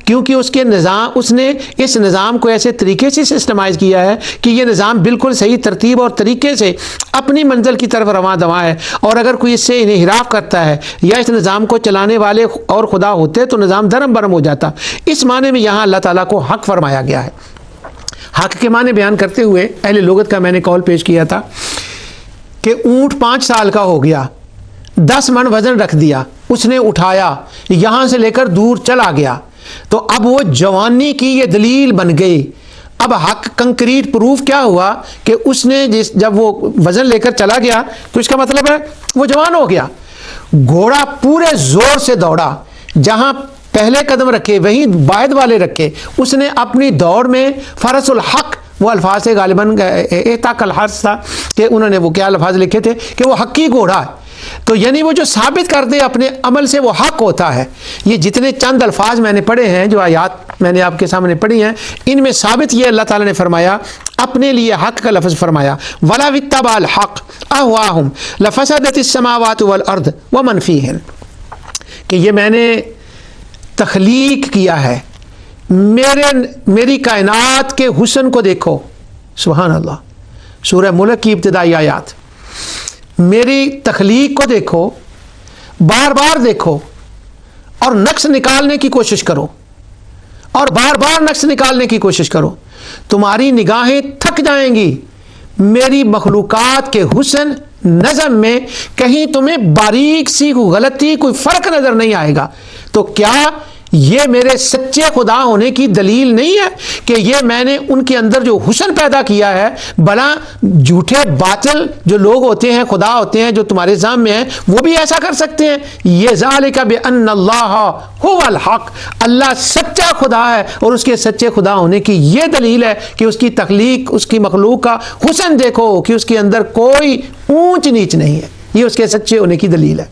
کیونکہ اس نے اس نظام کو ایسے طریقے سے سسٹمائز کیا ہے کہ یہ نظام بالکل صحیح ترتیب اور طریقے سے اپنی منزل کی طرف رواں دواں ہے، اور اگر کوئی اس سے انحراف کرتا ہے یا اس نظام کو چلانے والے اور خدا ہوتے تو نظام درم برم ہو جاتا۔ اس معنی میں یہاں اللہ تعالیٰ کو حق فرمایا گیا ہے۔ حق کے معنی بیان کرتے ہوئے اہل لغت کا میں نے قول پیش کیا تھا کہ اونٹ 5 سال کا ہو گیا، 10 من وزن رکھ دیا، اس نے اٹھایا، یہاں سے لے کر دور چلا گیا، تو اب وہ جوانی کی یہ دلیل بن گئی۔ اب حق کنکریٹ پروف کیا ہوا کہ اس نے جب وہ وزن لے کر چلا گیا تو اس کا مطلب ہے وہ جوان ہو گیا۔ گھوڑا پورے زور سے دوڑا، جہاں پہلے قدم رکھے وہیں باعد والے رکھے، اس نے اپنی دوڑ میں فرس الحق، وہ الفاظ سے غالباً اعتاق الحرث تھا کہ انہوں نے وہ کیا الفاظ لکھے تھے کہ وہ حقی گھوڑا ہے، تو یعنی وہ جو ثابت کر دے اپنے عمل سے وہ حق ہوتا ہے۔ یہ جتنے چند الفاظ میں نے پڑھے ہیں، جو آیات میں نے آپ کے سامنے پڑھی ہیں، ان میں ثابت یہ اللہ تعالیٰ نے فرمایا، اپنے لیے حق کا لفظ فرمایا، وَلَوِ اتَّبَعَ الْحَقَّ أَهْوَاءَهُمْ لَفَسَدَتِ السَّمَاوَاتُ وَالْأَرْضُ وَمَنْ فِيهِنَّ، کہ یہ میں نے تخلیق کیا ہے، میری کائنات کے حسن کو دیکھو، سبحان اللہ، سورہ ملک کی ابتدائی آیات، میری تخلیق کو دیکھو، بار بار دیکھو اور نقص نکالنے کی کوشش کرو، اور بار بار نقص نکالنے کی کوشش کرو، تمہاری نگاہیں تھک جائیں گی میری مخلوقات کے حسن نظم میں، کہیں تمہیں باریک سی کوئی غلطی کوئی فرق نظر نہیں آئے گا۔ تو کیا یہ میرے سچے خدا ہونے کی دلیل نہیں ہے کہ یہ میں نے ان کے اندر جو حسن پیدا کیا ہے؟ بھلا جھوٹے باطل جو لوگ ہوتے ہیں، خدا ہوتے ہیں جو تمہارے سامنے ہیں، وہ بھی ایسا کر سکتے ہیں؟ یہ ذالک بان اللہ هو الحق، اللہ سچا خدا ہے، اور اس کے سچے خدا ہونے کی یہ دلیل ہے کہ اس کی تخلیق، اس کی مخلوق کا حسن دیکھو کہ اس کے اندر کوئی اونچ نیچ نہیں ہے، یہ اس کے سچے ہونے کی دلیل ہے۔